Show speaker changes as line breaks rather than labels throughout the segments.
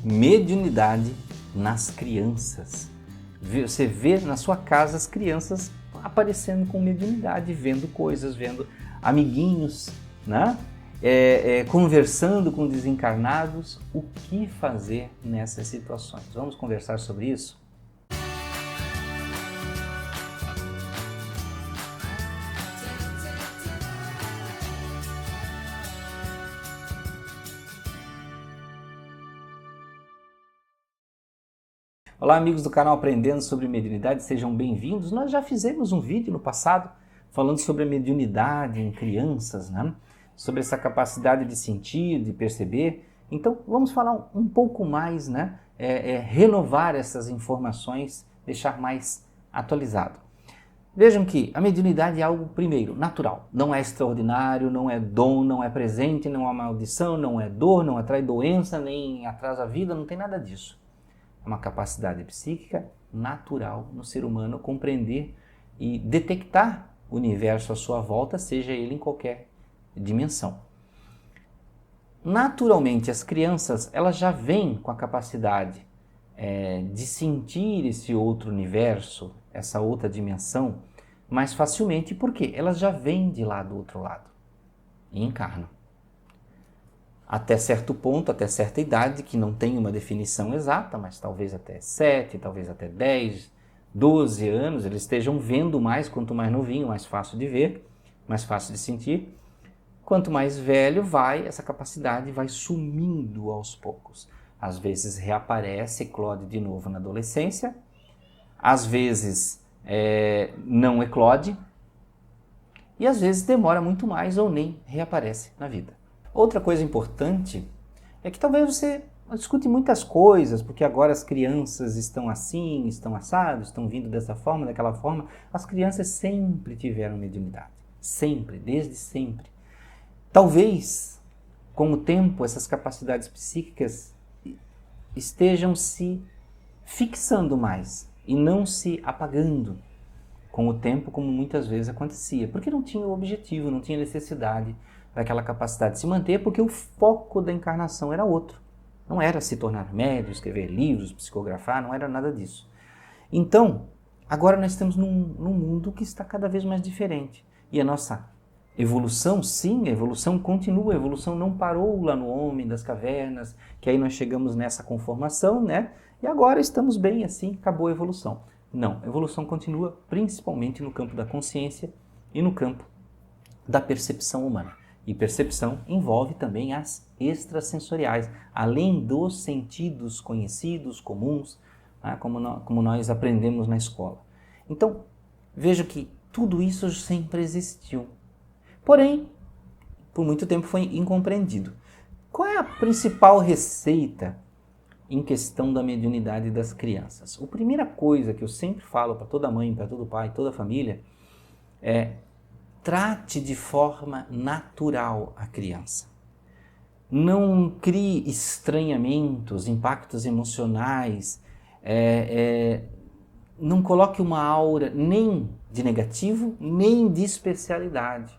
mediunidade nas crianças. Você vê na sua casa as crianças aparecendo com mediunidade, vendo coisas, vendo amiguinhos, né? Conversando com desencarnados. O que fazer nessas situações? Vamos conversar sobre isso? Olá, amigos do canal Aprendendo sobre Mediunidade, sejam bem-vindos. Nós já fizemos um vídeo no passado falando sobre a mediunidade em crianças, né? Sobre essa capacidade de sentir, de perceber. Então, vamos falar um pouco mais, né? Renovar essas informações, deixar mais atualizado. Vejam que a mediunidade é algo, primeiro, natural. Não é extraordinário, não é dom, não é presente, não é maldição, não é dor, não atrai doença, nem atrasa a vida, não tem nada disso. É uma capacidade psíquica natural no ser humano compreender e detectar o universo à sua volta, seja ele em qualquer dimensão. Naturalmente, as crianças elas já vêm com a capacidade de sentir esse outro universo, essa outra dimensão, mais facilmente, porque elas já vêm de lá do outro lado e encarnam. Até certo ponto, até certa idade, que não tem uma definição exata, mas talvez até 7, talvez até 10, 12 anos, eles estejam vendo mais, quanto mais novinho, mais fácil de ver, mais fácil de sentir. Quanto mais velho vai, essa capacidade vai sumindo aos poucos. Às vezes reaparece, eclode de novo na adolescência, às vezes não eclode, e às vezes demora muito mais ou nem reaparece na vida. Outra coisa importante é que talvez você discute muitas coisas, porque agora as crianças estão assim, estão assados, estão vindo dessa forma, daquela forma. As crianças sempre tiveram mediunidade, sempre, desde sempre. Talvez, com o tempo, essas capacidades psíquicas estejam se fixando mais e não se apagando com o tempo, como muitas vezes acontecia, porque não tinha o objetivo, não tinha necessidade daquela capacidade de se manter, porque o foco da encarnação era outro. Não era se tornar médium, escrever livros, psicografar, não era nada disso. Então, agora nós estamos num mundo que está cada vez mais diferente. E a nossa evolução, sim, a evolução continua, a evolução não parou lá no homem das cavernas, que aí nós chegamos nessa conformação, né? E agora estamos bem assim, acabou a evolução. Não, a evolução continua principalmente no campo da consciência e no campo da percepção humana. E percepção envolve também as extrasensoriais, além dos sentidos conhecidos, comuns, né, como nós aprendemos na escola. Então, veja que tudo isso sempre existiu. Porém, por muito tempo foi incompreendido. Qual é a principal receita em questão da mediunidade das crianças? A primeira coisa que eu sempre falo para toda mãe, para todo pai, toda família, é: trate de forma natural a criança. Não crie estranhamentos, impactos emocionais, não coloque uma aura nem de negativo, nem de especialidade.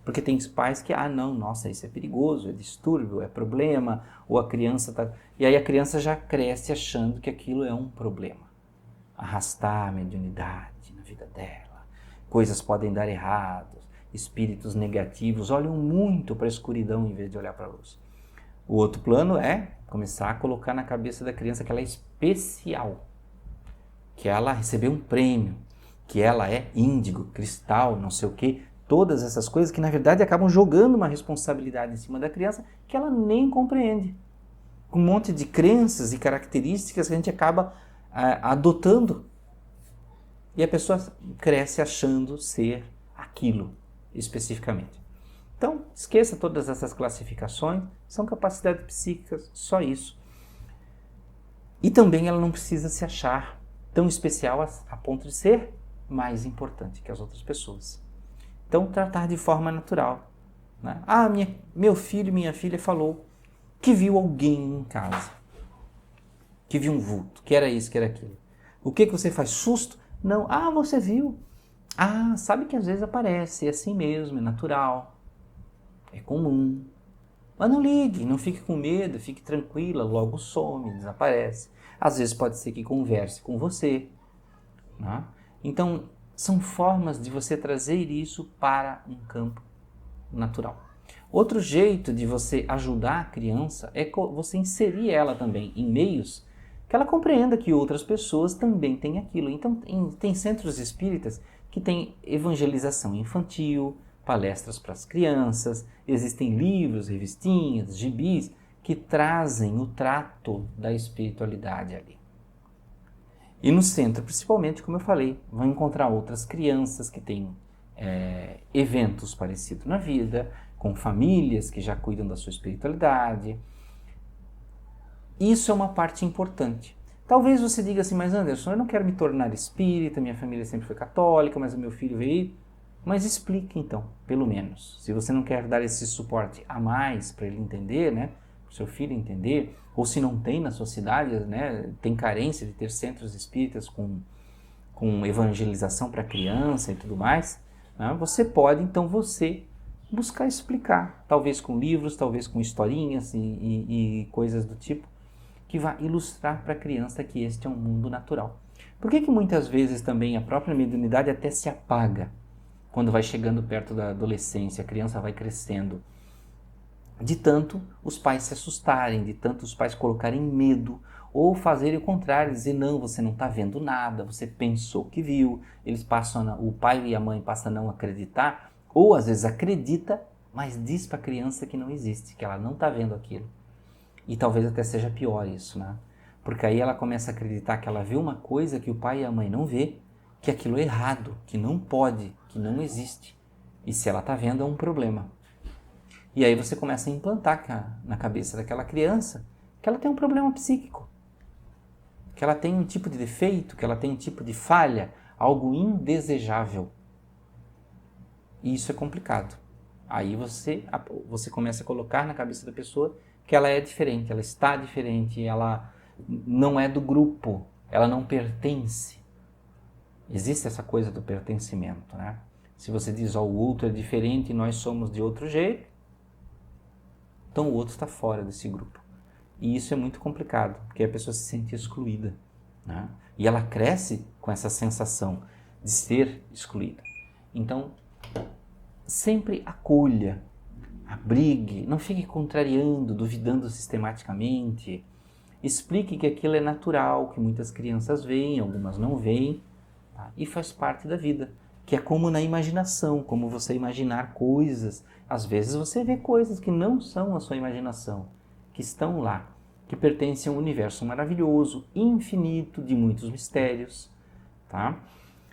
Porque tem pais que, não, nossa, isso é perigoso, é distúrbio, é problema, ou a criança está... E aí a criança já cresce achando que aquilo é um problema. Arrastar a mediunidade na vida dela, coisas podem dar errado, espíritos negativos olham muito para a escuridão em vez de olhar para a luz. O outro plano é começar a colocar na cabeça da criança que ela é especial, que ela recebeu um prêmio, que ela é índigo, cristal, não sei o quê. Todas essas coisas que na verdade acabam jogando uma responsabilidade em cima da criança que ela nem compreende. Um monte de crenças e características que a gente acaba adotando. E a pessoa cresce achando ser aquilo especificamente. Então, esqueça todas essas classificações, são capacidades psíquicas, só isso. E também ela não precisa se achar tão especial a ponto de ser mais importante que as outras pessoas. Então, tratar de forma natural. Né? Meu filho e minha filha falou que viu alguém em casa, que viu um vulto, que era isso, que era aquilo. O que você faz? Susto? Não. Você viu? Sabe que às vezes aparece, é assim mesmo, é natural, é comum. Mas não ligue, não fique com medo, fique tranquila, logo some, desaparece. Às vezes pode ser que converse com você, né? Então, são formas de você trazer isso para um campo natural. Outro jeito de você ajudar a criança é você inserir ela também em meios que ela compreenda que outras pessoas também têm aquilo. Então, tem centros espíritas que têm evangelização infantil, palestras para as crianças, existem livros, revistinhas, gibis que trazem o trato da espiritualidade ali. E no centro, principalmente, como eu falei, vão encontrar outras crianças que têm eventos parecidos na vida, com famílias que já cuidam da sua espiritualidade. Isso é uma parte importante. Talvez você diga assim, mas Anderson, eu não quero me tornar espírita, minha família sempre foi católica, mas o meu filho veio. Mas explique então, pelo menos. Se você não quer dar esse suporte a mais para ele entender, né, para o seu filho entender, ou se não tem na sua cidade, né, tem carência de ter centros espíritas com evangelização para criança e tudo mais, né, você pode então buscar explicar, talvez com livros, talvez com historinhas e coisas do tipo, que vai ilustrar para a criança que este é um mundo natural. Por que muitas vezes também a própria mediunidade até se apaga quando vai chegando perto da adolescência, a criança vai crescendo? De tanto os pais se assustarem, de tanto os pais colocarem medo, ou fazerem o contrário, dizer, não, você não está vendo nada, você pensou que viu, o pai e a mãe passam a não acreditar, ou às vezes acredita, mas diz para a criança que não existe, que ela não está vendo aquilo. E talvez até seja pior isso, né? Porque aí ela começa a acreditar que ela vê uma coisa que o pai e a mãe não vê, que aquilo é errado, que não pode, que não existe. E se ela está vendo é um problema. E aí você começa a implantar na cabeça daquela criança que ela tem um problema psíquico, que ela tem um tipo de defeito, que ela tem um tipo de falha, algo indesejável. E isso é complicado. Aí você começa a colocar na cabeça da pessoa que ela é diferente, ela está diferente, ela não é do grupo, ela não pertence. Existe essa coisa do pertencimento, né? Se você diz, o outro é diferente e nós somos de outro jeito, então o outro está fora desse grupo. E isso é muito complicado, porque a pessoa se sente excluída, né? E ela cresce com essa sensação de ser excluída. Então, sempre acolha, abrigue, não fique contrariando, duvidando sistematicamente. Explique que aquilo é natural, que muitas crianças veem, algumas não veem, tá? E faz parte da vida, que é como na imaginação, como você imaginar coisas. Às vezes você vê coisas que não são a sua imaginação, que estão lá, que pertencem a um universo maravilhoso, infinito, de muitos mistérios, tá?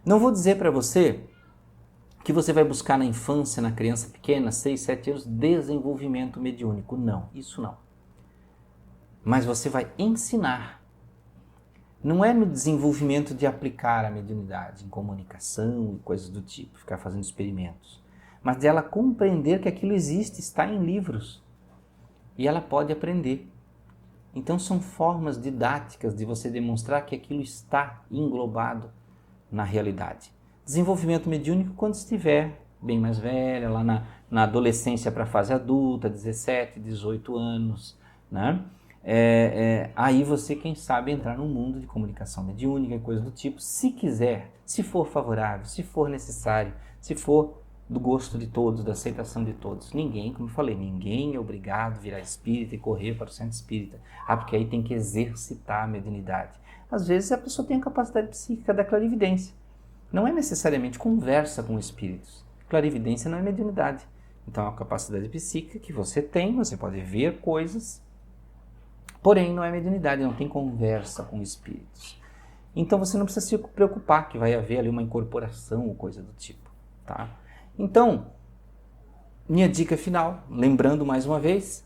Não vou dizer para você que você vai buscar na infância, na criança pequena, 6, 7 anos, desenvolvimento mediúnico. Não, isso não. Mas você vai ensinar. Não é no desenvolvimento de aplicar a mediunidade em comunicação e coisas do tipo, ficar fazendo experimentos, mas de ela compreender que aquilo existe, está em livros e ela pode aprender. Então são formas didáticas de você demonstrar que aquilo está englobado na realidade. Desenvolvimento mediúnico quando estiver bem mais velha, lá na adolescência para a fase adulta, 17, 18 anos, né? Aí você, quem sabe, entrar num mundo de comunicação mediúnica e coisa do tipo, se quiser, se for favorável, se for necessário, se for do gosto de todos, da aceitação de todos. Ninguém, como eu falei, ninguém é obrigado a virar espírita e correr para o centro espírita. Porque aí tem que exercitar a mediunidade. Às vezes a pessoa tem a capacidade psíquica da clarividência. Não é necessariamente conversa com espíritos. Clarividência não é mediunidade. Então é uma capacidade psíquica que você tem, você pode ver coisas, porém não é mediunidade, não tem conversa com espíritos. Então você não precisa se preocupar que vai haver ali uma incorporação ou coisa do tipo, tá? Então, minha dica final, lembrando mais uma vez,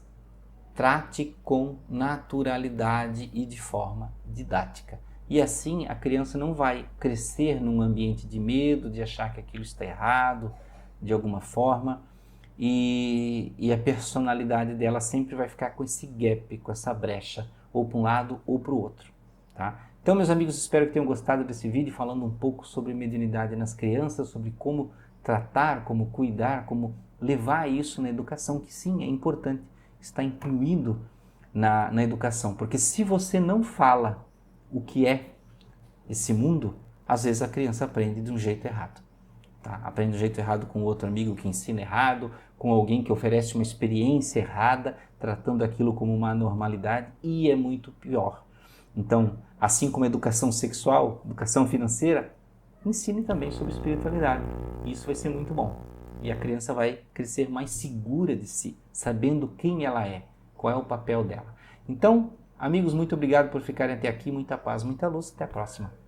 trate com naturalidade e de forma didática. E assim a criança não vai crescer num ambiente de medo, de achar que aquilo está errado, de alguma forma, e a personalidade dela sempre vai ficar com esse gap, com essa brecha, ou para um lado ou para o outro, tá? Então, meus amigos, espero que tenham gostado desse vídeo, falando um pouco sobre mediunidade nas crianças, sobre como tratar, como cuidar, como levar isso na educação, que sim, é importante. está incluído na educação. Porque se você não fala o que é esse mundo, às vezes a criança aprende de um jeito errado. Tá? Aprende de um jeito errado com outro amigo que ensina errado, com alguém que oferece uma experiência errada, tratando aquilo como uma anormalidade, e é muito pior. Então, assim como a educação sexual, educação financeira, ensine também sobre espiritualidade. Isso vai ser muito bom. E a criança vai crescer mais segura de si, sabendo quem ela é, qual é o papel dela. Então, amigos, muito obrigado por ficarem até aqui. Muita paz, muita luz. Até a próxima.